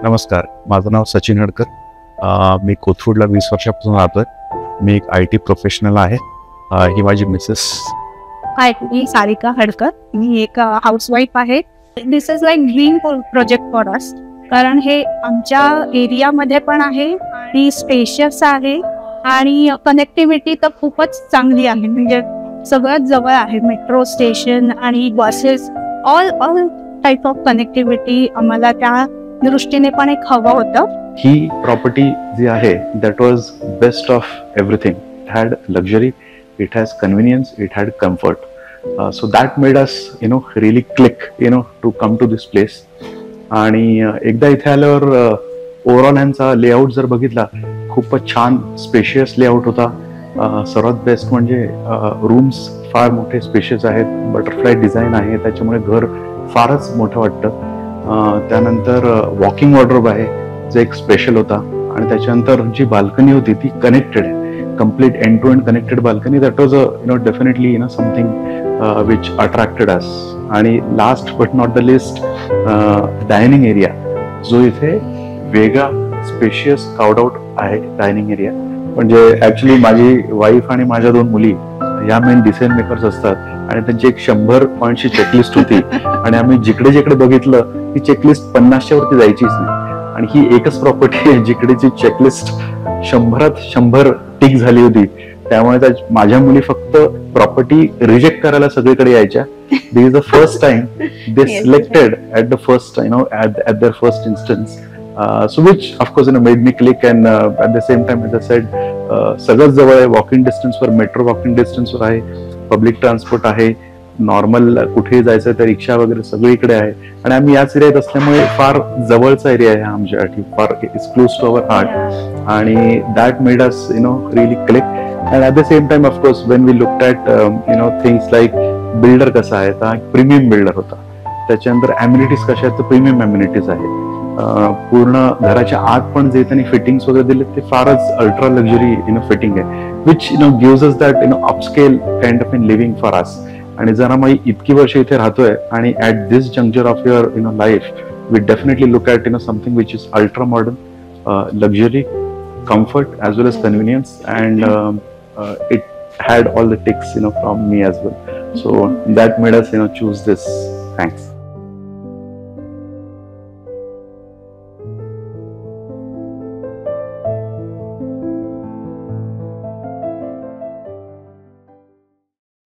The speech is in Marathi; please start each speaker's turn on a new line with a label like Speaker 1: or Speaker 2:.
Speaker 1: नमस्कार, माझं नाव सचिन हडकर. मी कोथरूडला 20 वर्षापासून राहतोय. मी एक IT प्रोफेशनल आहे. ही माझी मिसेस.
Speaker 2: हाय, मी सारिका हडकर. मी एक हाऊसवाईफ आहे. This is like dream project for us, कारण हे आमच्या एरियामध्ये पण आहे आणि स्पेशियस आहे आणि कनेक्टिव्हिटी तर खूपच चांगली आहे. म्हणजे सगळ्यात जवळ आहे मेट्रो स्टेशन आणि buses, all type of connectivity आम्हाला त्या दृष्टीने पण एक हवं होतं.
Speaker 3: ही प्रॉपर्टी जी आहे that was best of everything. It had luxury, it has convenience, it had comfort. So that made us really click to come to this place. आणि एकदा इथे आल्यावर ओव्हरऑल ह्यांचा लेआउट जर बघितला, खूपच छान स्पेशियस लेआउट होता. सर्वात बेस्ट म्हणजे रूम्स फार मोठे स्पेशियस आहेत, बटरफ्लाय डिझाईन आहे, त्याच्यामुळे घर फारच मोठं वाटतं. त्यानंतर वॉकिंग वॉर्डरोब आहे जे एक स्पेशल होता. आणि त्याच्यानंतर जी बाल्कनी होती ती कनेक्टेड आहे, complete end to end connected balcony. That was definitely something which attracted us. आणि last but not the least, dining area जो इथे वेगळा स्पेशियस काउड आउट आहे. डायनिंग एरिया म्हणजे ऍक्च्युली माझी वाईफ आणि माझ्या 2 मुली या मेन डिसिजन मेकर्स असतात आणि त्यांची एक 100 पॉईंटची चेकलिस्ट होती. आणि आम्ही जिकडे जिकडे बघितलं ती चेकलिस्ट 50च्या वरती जायचीच नाही. आणि ही एकच प्रॉपर्टी आहे जिकडेची चेकलिस्ट 100त 100 टिक झाली होती. त्यामुळे माझ्या मुली फक्त प्रॉपर्टी रिजेक्ट करायला सगळीकडे यायच्या. This is the first time they selected at the first at their first instance. So which of course made me click. And at the same time, as I said, सगळंच जवळ आहे. वॉकिंग डिस्टन्सवर, मेट्रो वॉकिंग डिस्टन्सवर आहे, पब्लिक ट्रान्सपोर्ट आहे, नॉर्मल कुठेही जायचं तर रिक्षा वगैरे सगळीकडे आहे. आणि आम्ही याच एरियात असल्यामुळे फार जवळचा एरिया आहे आमच्यासाठी, फार it's close to our heart. आणि that made us really click. And at the same time of course when we looked at things like builder कसा आहे, तर प्रीमियम बिल्डर होता. त्याच्यानंतर ॲम्युनिटीज कशा आहेत तर प्रीमियम ॲम्युनिटीज आहेत. पूर्ण घराच्या आत पण जे त्यांनी फिटिंग्स वगैरे दिले ते फारच अल्ट्रा लक्झरी फिटिंग आहे, which gives us that upscale kind of in living for us. आणि जर आम्ही इतकी वर्ष इथे राहतोय आणि at this juncture of your life we definitely look at something which is ultra modern, luxury, comfort as well as convenience, and it had all the ticks from me as well. So that made us choose this. Thanks.